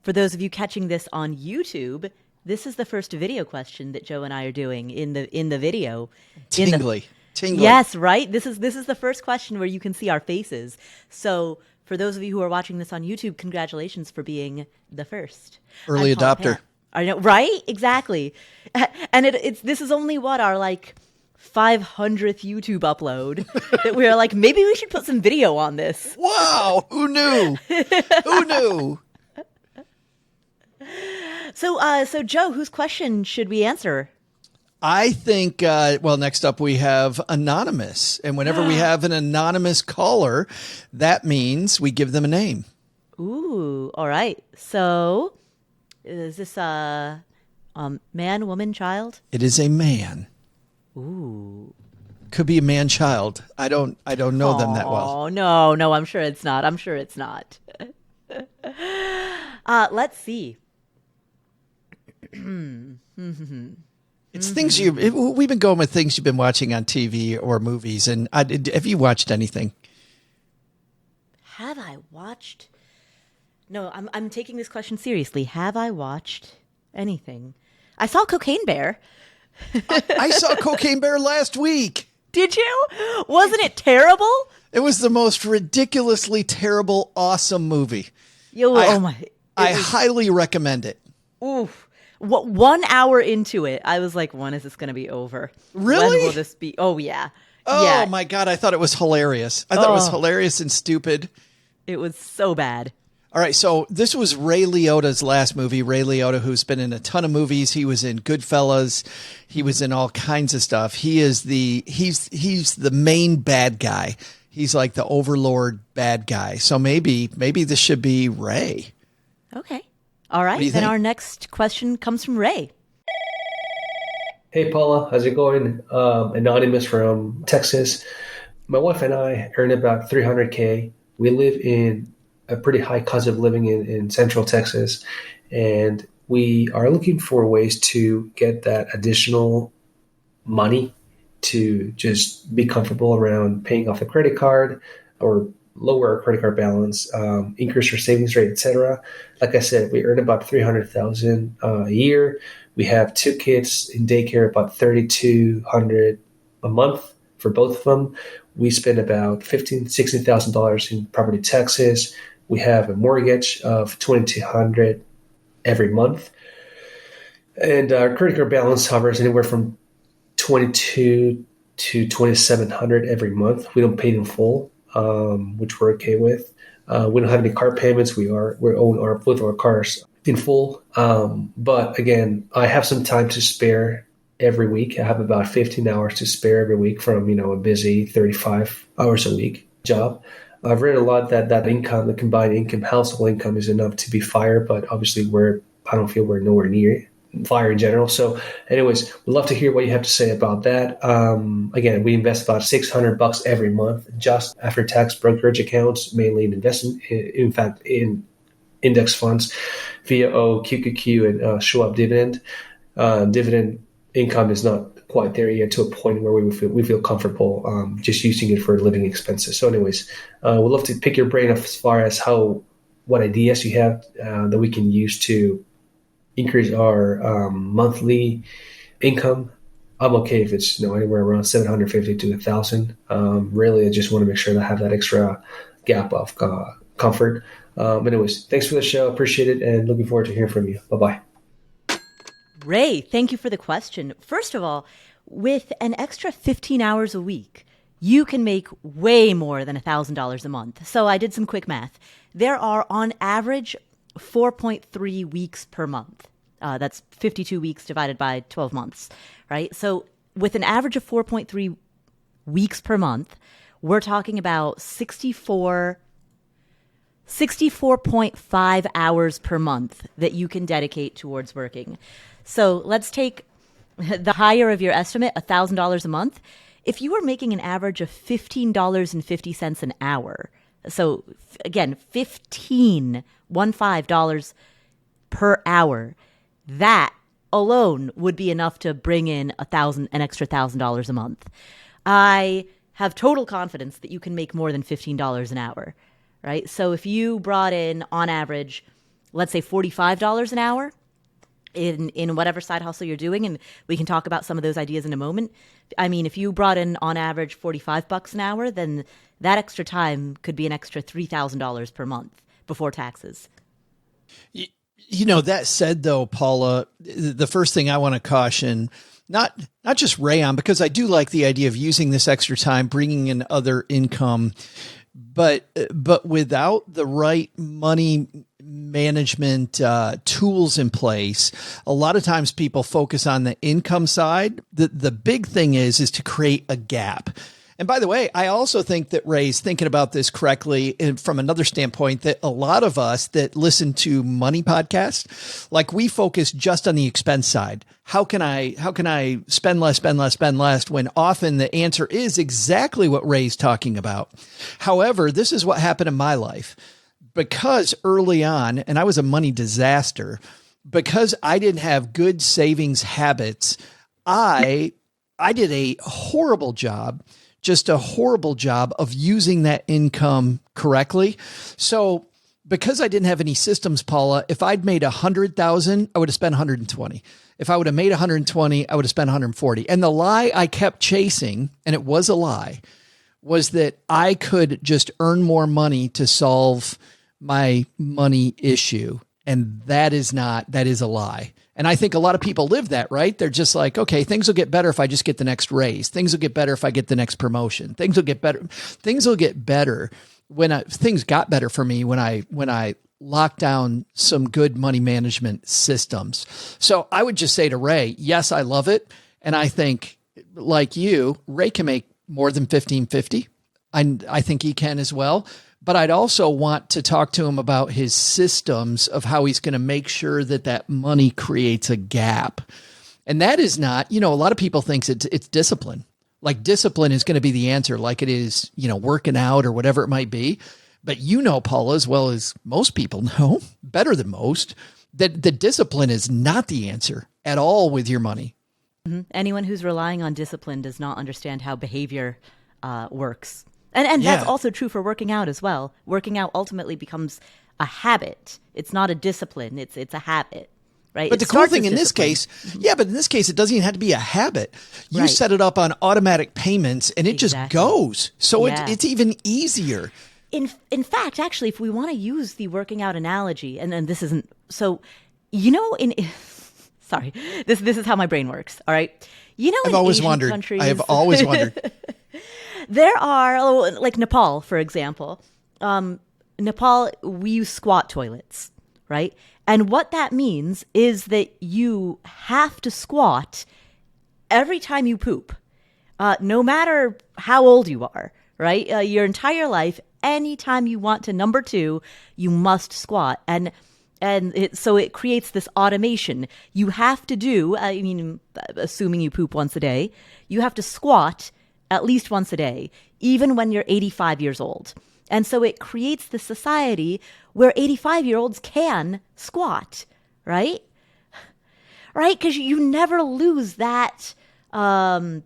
For those of you catching this on YouTube, this is the first video question that Joe and I are doing in the video. Tingly. Yes, right? This is the first question where you can see our faces. So for those of you who are watching this on YouTube, congratulations for being the first. Early I'm Paula adopter. Pant. I know, right? Exactly. And it's this is only what our 500th YouTube upload that we are like, maybe we should put some video on this. Wow, who knew? Who knew? So Joe, whose question should we answer? I think, next up we have Anonymous. And whenever we have an anonymous caller, that means we give them a name. Ooh, all right. So is this a man, woman, child? It is a man. Ooh. Could be a man child. I don't know them that well. Oh, no, I'm sure it's not. Let's see. It's things we've been going with things you've been watching on TV or movies. And have you watched anything? Have I watched? No, I'm taking this question seriously. Have I watched anything? I saw Cocaine Bear. I saw Cocaine Bear last week. Did you? Wasn't it terrible? It was the most ridiculously terrible, awesome movie. I highly recommend it. Oof. What 1 hour into it, I was like, when is this going to be over? Really? When will this be? Oh, yeah. Oh, yeah. my God. I thought it was hilarious. I thought it was hilarious and stupid. It was so bad. All right. So this was Ray Liotta's last movie. Ray Liotta, who's been in a ton of movies. He was in Goodfellas. He was in all kinds of stuff. He's the main bad guy. He's like the overlord bad guy. So maybe this should be Ray. Okay. All right. Then our next question comes from Ray. Hey, Paula. How's it going? Anonymous from Texas. My wife and I earn about $300K. We live in a pretty high cost of living in Central Texas, and we are looking for ways to get that additional money to just be comfortable around paying off the credit card or lower our credit card balance, increase our savings rate, etc. Like I said, we earn about $300,000 a year. We have 2 kids in daycare, about $3,200 a month for both of them. We spend about $16,000 in property taxes. We have a mortgage of $2,200 every month, and our credit card balance hovers anywhere from $2,200 to $2,700 every month. We don't pay it in full. Which we're okay with. We don't have any car payments. We own both of our cars in full. But again, I have some time to spare every week. I have about 15 hours to spare every week from, a busy 35 hours a week job. I've read a lot that income, the combined income, household income is enough to be fired, but obviously I don't feel we're nowhere near fire in general. So anyways, we'd love to hear what you have to say about that. Again, we invest about $600 every month just after tax brokerage accounts, mainly in investment, in fact, in index funds via QQQ and Schwab dividend. Dividend income is not quite there yet to a point where we feel comfortable just using it for living expenses. So anyways, we'd love to pick your brain as far as what ideas you have that we can use to increase our monthly income. I'm okay if it's anywhere around $750 to $1,000. Really, I just want to make sure that I have that extra gap of comfort. Anyways, thanks for the show. Appreciate it, and looking forward to hearing from you. Bye-bye. Ray, thank you for the question. First of all, with an extra 15 hours a week, you can make way more than $1,000 a month. So I did some quick math. There are, on average, 4.3 weeks per month. That's 52 weeks divided by 12 months, right? So with an average of 4.3 weeks per month, we're talking about 64.5 hours per month that you can dedicate towards working. So let's take the higher of your estimate, $1,000 a month. If you were making an average of $15.50 an hour, so again, $15 per hour, that alone would be enough to bring in an extra $1,000 a month. I have total confidence that you can make more than $15 an hour, right? So if you brought in, on average, let's say $45 an hour in whatever side hustle you're doing, and we can talk about some of those ideas in a moment. I mean, if you brought in on average $45 an hour, then that extra time could be an extra $3,000 per month before taxes. You know, that said, though, Paula, the first thing I want to caution, not just Ray on, because I do like the idea of using this extra time, bringing in other income, but without the right money management tools in place, a lot of times people focus on the income side. The big thing is to create a gap. And by the way, I also think that Ray's thinking about this correctly from another standpoint, that a lot of us that listen to money podcasts, like we focus just on the expense side. How can I spend less, when often the answer is exactly what Ray's talking about. However, this is what happened in my life. Because early on, and I was a money disaster, because I didn't have good savings habits, I did a horrible job, just a horrible job of using that income correctly. So because I didn't have any systems, Paula, if I'd made 100,000, I would have spent 120. If I would have made 120, I would have spent 140. And the lie I kept chasing, and it was a lie, was that I could just earn more money to solve my money issue. And that is a lie. And I think a lot of people live that, right? They're just like, okay, things will get better if I just get the next raise. Things will get better if I get the next promotion. Things will get better. Things will get better things got better for me when I locked down some good money management systems. So I would just say to Ray, yes, I love it. And I think, like you, Ray can make more than $1,550. I think he can as well. But I'd also want to talk to him about his systems of how he's going to make sure that money creates a gap. And that is not, a lot of people think it's discipline. Like discipline is going to be the answer, like it is, working out or whatever it might be. But Paula, as well as most people know, better than most, that the discipline is not the answer at all with your money. Mm-hmm. Anyone who's relying on discipline does not understand how behavior works. And that's also true for working out as well. Working out ultimately becomes a habit. It's not a discipline. It's a habit, right? But the cool thing in this case, but in this case, it doesn't even have to be a habit. You set it up on automatic payments and it just goes. So it's even easier. In fact, actually, if we want to use the working out analogy, and then this isn't, so, sorry, this is how my brain works. All right. I've always wondered. I have always wondered. There are, like Nepal, for example. Nepal, we use squat toilets, right? And what that means is that you have to squat every time you poop, no matter how old you are, right? Your entire life, anytime you want to number two, you must squat. So it creates this automation. You have to do, assuming you poop once a day, you have to squat at least once a day, even when you're 85 years old. And so it creates the society where 85-year-olds can squat, right? Right? Because you never lose that sense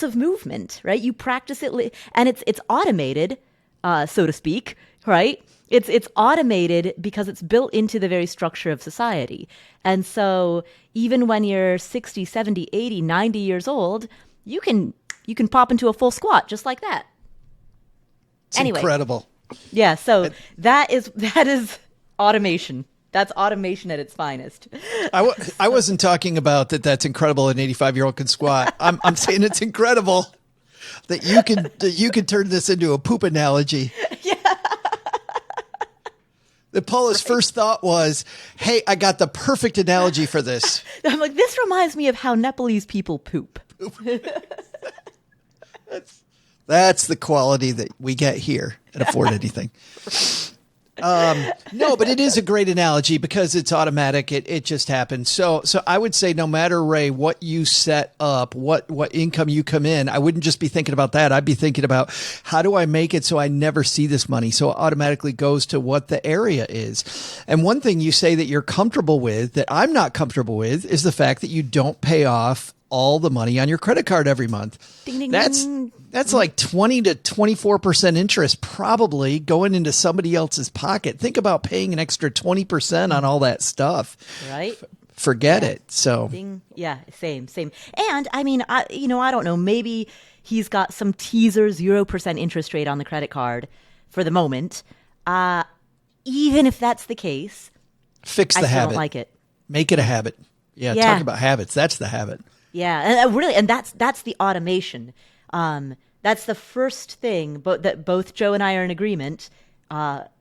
of movement, right? You practice it, and it's automated, so to speak, right? It's automated because it's built into the very structure of society. And so even when you're 60, 70, 80, 90 years old, you can pop into a full squat just like that. It's incredible. Yeah, so that is automation. That's automation at its finest. I wasn't talking about that's incredible an 85-year-old can squat. I'm saying it's incredible that you can turn this into a poop analogy. Yeah. That Paula's first thought was, hey, I got the perfect analogy for this. I'm like, this reminds me of how Nepalese people poop. That's the quality that we get here at Afford Anything. No, but it is a great analogy because it's automatic. It just happens. So I would say no matter, Ray, what you set up, what income you come in, I wouldn't just be thinking about that. I'd be thinking about how do I make it so I never see this money? So it automatically goes to what the area is. And one thing you say that you're comfortable with that I'm not comfortable with is the fact that you don't pay off all the money on your credit card every month. Ding, ding, That's ding. that's like 20 to 24% interest probably going into somebody else's pocket. Think about paying an extra 20% on all that stuff. Right? Forget it. So Ding. Yeah, same. And I mean, I don't know. Maybe he's got some teaser 0% interest rate on the credit card for the moment. Even if that's the case, fix the I still habit. don't like it. Make it a habit. Yeah, Yeah. talk about habits. That's the habit. Yeah, and really, and that's the automation. That's the first thing, but that both Joe and I are in agreement that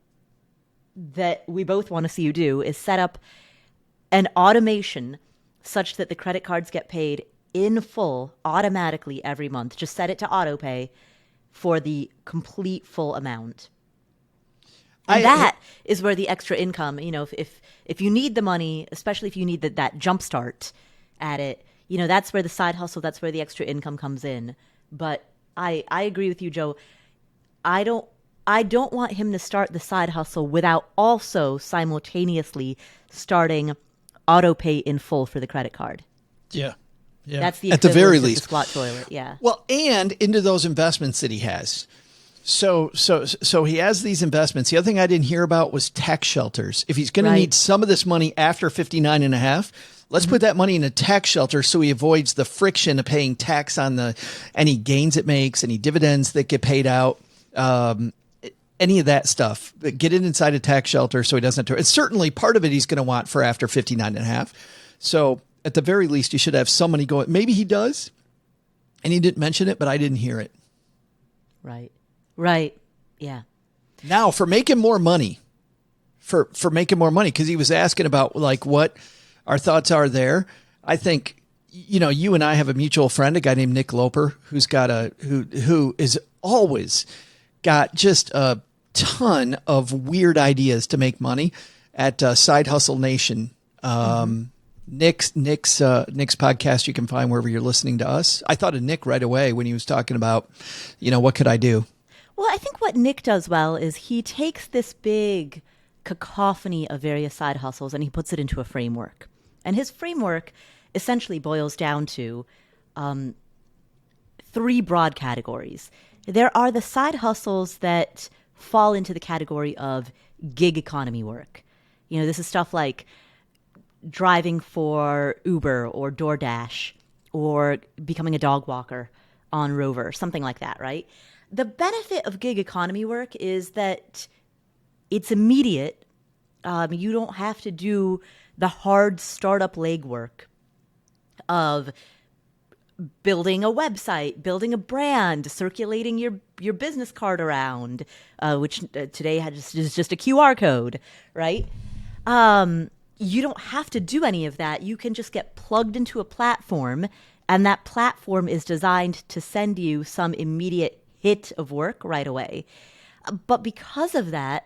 we both want to see you do is set up an automation such that the credit cards get paid in full automatically every month. Just set it to auto pay for the complete full amount. And that is where the extra income, if you need the money, especially if you need that jump start at it, that's where the side hustle, that's where the extra income comes in. But I agree with you, Joe. I don't want him to start the side hustle without also simultaneously starting auto pay in full for the credit card. Yeah. Yeah. That's the at the very equivalent of least the squat toilet. Yeah. Well, and into those investments that he has. So he has these investments. The other thing I didn't hear about was tax shelters. If he's going to need some of this money after 59 and a half, let's put that money in a tax shelter so he avoids the friction of paying tax on any gains it makes, any dividends that get paid out, any of that stuff. Get it inside a tax shelter so he doesn't have to. It's certainly part of it he's going to want for after 59 and a half. So at the very least, you should have some money going. Maybe he does, and he didn't mention it, but I didn't hear it. Right. Yeah. Now for making more money, for making more money, because he was asking about like what our thoughts are there. I think, you and I have a mutual friend, a guy named Nick Loper, who's got who is always got just a ton of weird ideas to make money at Side Hustle Nation. Nick's podcast you can find wherever you're listening to us. I thought of Nick right away when he was talking about, what could I do? Well, I think what Nick does well is he takes this big cacophony of various side hustles and he puts it into a framework. And his framework essentially boils down to three broad categories. There are the side hustles that fall into the category of gig economy work. This is stuff like driving for Uber or DoorDash or becoming a dog walker on Rover, something like that, right? The benefit of gig economy work is that it's immediate. You don't have to do the hard startup legwork of building a website, building a brand, circulating your business card around, which today is just a QR code, right? You don't have to do any of that. You can just get plugged into a platform, and that platform is designed to send you some immediate hit of work right away. But because of that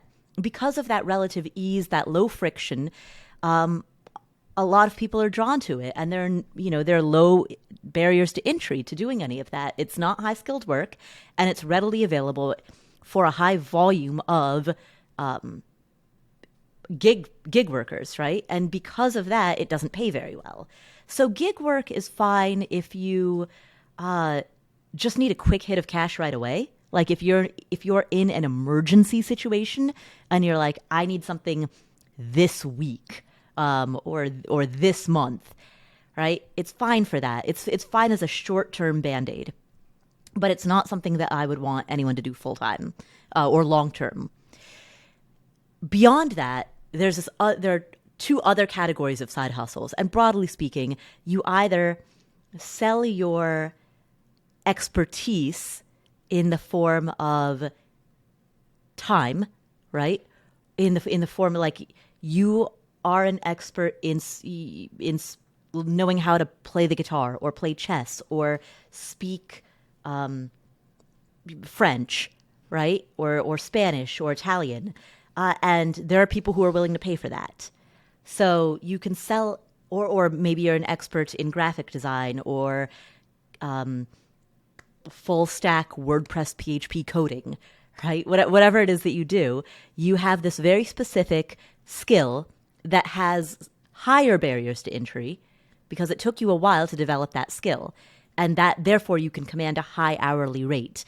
relative ease, that low friction, a lot of people are drawn to it, and there are low barriers to entry to doing any of that. It's not high skilled work, and it's readily available for a high volume of gig workers, right? And because of that, it doesn't pay very well. So gig work is fine if you just need a quick hit of cash right away. Like if you're in an emergency situation and you're like, I need something this week or this month, right? It's fine for that. It's fine as a short-term Band-Aid, but it's not something that I would want anyone to do full-time or long-term. Beyond that, there are two other categories of side hustles. And broadly speaking, you either sell your expertise in the form of time, right? In the form of like you are an expert in knowing how to play the guitar or play chess or speak French, right? Or Spanish or Italian. And there are people who are willing to pay for that. So you can sell, or maybe you're an expert in graphic design or full stack WordPress PHP coding, right? Whatever it is that you do, you have this very specific skill that has higher barriers to entry because it took you a while to develop that skill. And that therefore you can command a higher hourly rate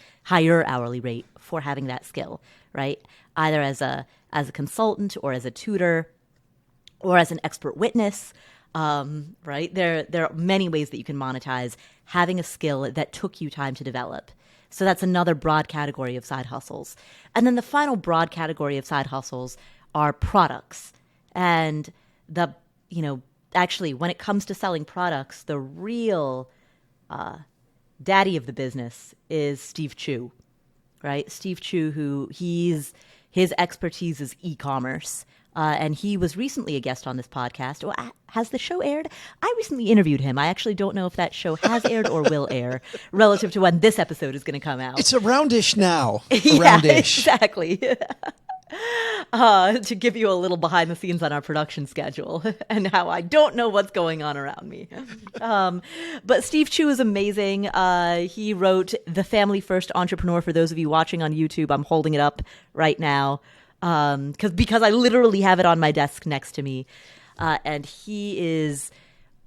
for having that skill, right? Either as a consultant or as a tutor or as an expert witness, right? There are many ways that you can monetize having a skill that took you time to develop. So that's another broad category of side hustles. And then the final broad category of side hustles are products. And actually, when it comes to selling products, the real daddy of the business is Steve Chu, right? Steve Chu, his expertise is e-commerce. And he was recently a guest on this podcast. Oh, has the show aired? I recently interviewed him. I actually don't know if that show has aired or will air relative to when this episode is going to come out. It's aroundish now. Yeah, exactly. To give you a little behind the scenes on our production schedule and how I don't know what's going on around me. But Steve Chu is amazing. He wrote The Family First Entrepreneur. For those of you watching on YouTube, I'm holding it up right now because I literally have it on my desk next to me. And he is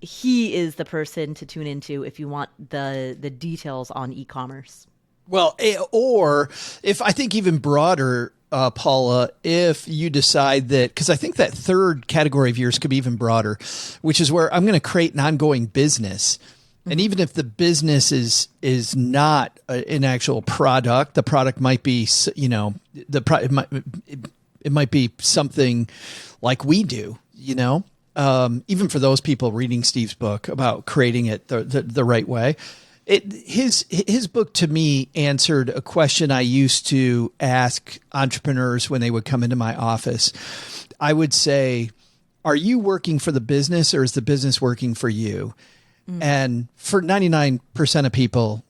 the person to tune into if you want the details on e-commerce. Well, or if I think even broader, Paula, if you decide that, because I think that third category of yours could be even broader, which is where I'm going to create an ongoing business. And even if the business is not an actual product, the product might be, it might be something like we do, even for those people reading Steve's book about creating it the right way. His book to me answered a question I used to ask entrepreneurs when they would come into my office. I would say, are you working for the business or is the business working for you? And for 99% of people,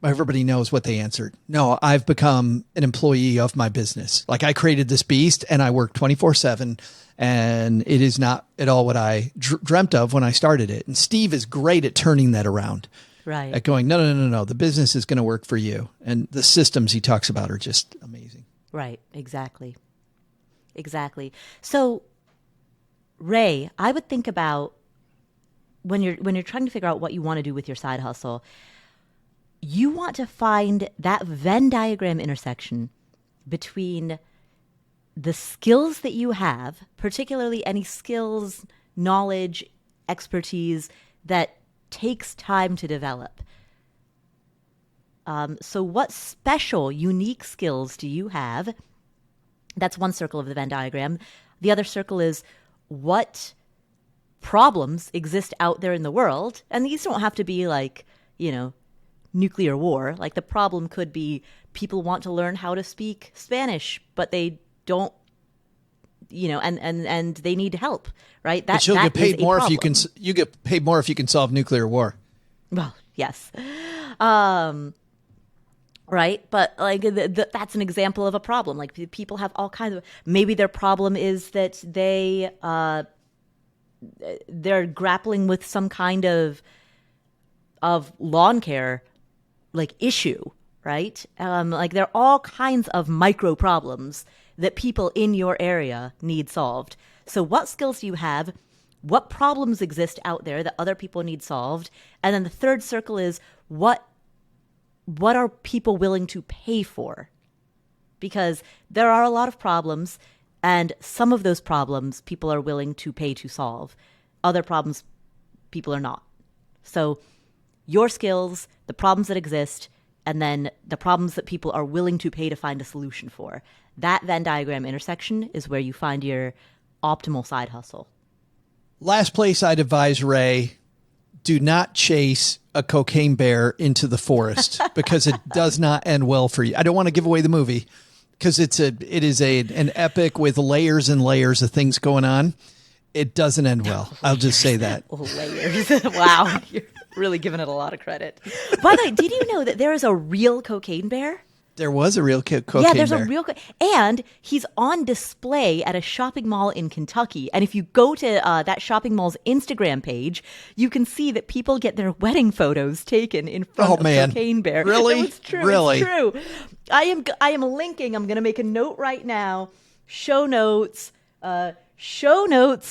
everybody knows what they answered. No, I've become an employee of my business. Like I created this beast and I work 24/7 and it is not at all what I dreamt of when I started it. And Steve is great at turning that around. Right. At going, no. The business is going to work for you. And the systems he talks about are just amazing. Right. Exactly. So, Ray, I would think about when you're trying to figure out what you want to do with your side hustle, you want to find that Venn diagram intersection between the skills that you have, particularly any skills, knowledge, expertise that takes time to develop. So what special, unique skills do you have? That's one circle of the Venn diagram. The other circle is what problems exist out there in the world. And these don't have to be like, nuclear war. Like the problem could be people want to learn how to speak Spanish, but they don't, and they need help, right? But you'll get paid more if you get paid more if you can solve nuclear war. Well, yes. Right. But like that's an example of a problem. Like people have all kinds of, maybe their problem is that they're grappling with some kind of lawn care like issue, right? Like there are all kinds of micro problems that people in your area need solved. So what skills do you have? What problems exist out there that other people need solved? And then the third circle is what are people willing to pay for? Because there are a lot of problems, and some of those problems people are willing to pay to solve. Other problems people are not. So your skills, the problems that exist, and then the problems that people are willing to pay to find a solution for. That Venn diagram intersection is where you find your optimal side hustle. Last place I'd advise, Ray, do not chase a cocaine bear into the forest because it does not end well for you. I don't want to give away the movie because it is an epic with layers and layers of things going on. It doesn't end well. I'll just say that. Layers. Wow. You're really giving it a lot of credit. By the way, did you know that there is a real cocaine bear? There was a real cocaine bear. Yeah, there's a real and he's on display at a shopping mall in Kentucky. And if you go to that shopping mall's Instagram page, you can see that people get their wedding photos taken in front of Cocaine Bear. Really? No, it's true. Really? It's true. I am linking. I'm going to make a note right now. Show notes.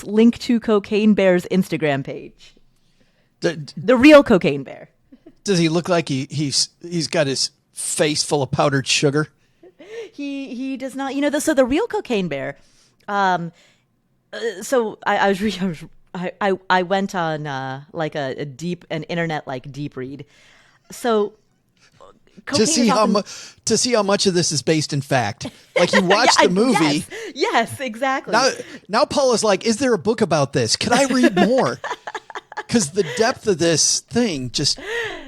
Link to Cocaine Bear's Instagram page. The real cocaine bear. Does he look like he's got his face full of powdered sugar? He does not. So the real cocaine bear. So I went on like an internet like deep read. So to see how much of this is based in fact. Like you watched the movie. Yes, exactly. Now Paula's like, is there a book about this? Can I read more? Because the depth of this thing just...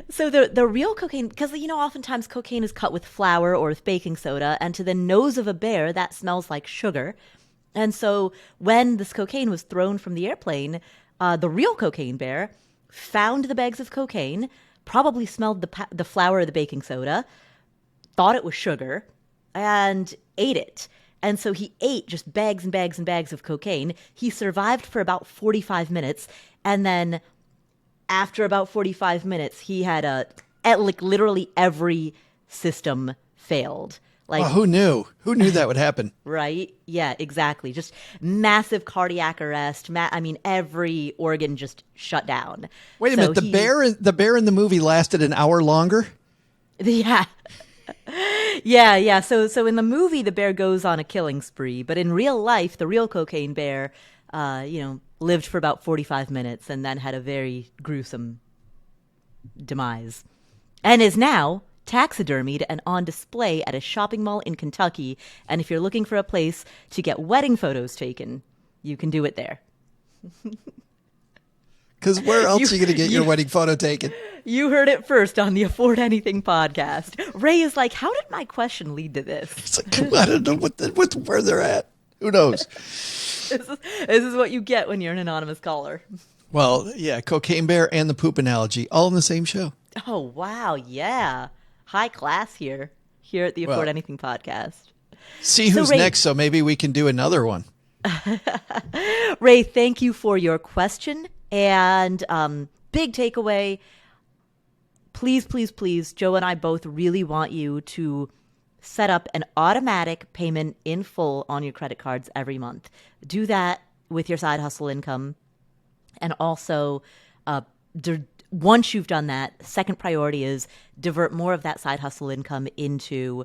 So the real cocaine, because, oftentimes cocaine is cut with flour or with baking soda, and to the nose of a bear, that smells like sugar. And so when this cocaine was thrown from the airplane, the real cocaine bear found the bags of cocaine, probably smelled the flour or the baking soda, thought it was sugar, and ate it. And so he ate just bags and bags and bags of cocaine. He survived for about 45 minutes. And then after about 45 minutes, he had literally every system failed. Like, who knew? Who knew that would happen? Right? Yeah, exactly. Just massive cardiac arrest. Every organ just shut down. Wait a minute. The bear in the movie lasted an hour longer? Yeah. Yeah. So in the movie, the bear goes on a killing spree, but in real life, the real cocaine bear, lived for about 45 minutes and then had a very gruesome demise, and is now taxidermied and on display at a shopping mall in Kentucky. And if you're looking for a place to get wedding photos taken, you can do it there. Because where else are you going to get your wedding photo taken? You heard it first on the Afford Anything podcast. Ray is like, how did my question lead to this? It's like, I don't know where they're at. Who knows? This is what you get when you're an anonymous caller. Well, yeah, cocaine bear and the poop analogy, all in the same show. Oh, wow. Yeah. High class here at the Afford Anything podcast. See who's next, so maybe we can do another one. Ray, thank you for your question. And big takeaway, please, Joe and I both really want you to set up an automatic payment in full on your credit cards every month. Do that with your side hustle income. And also, once you've done that, second priority is divert more of that side hustle income into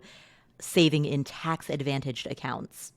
saving in tax-advantaged accounts.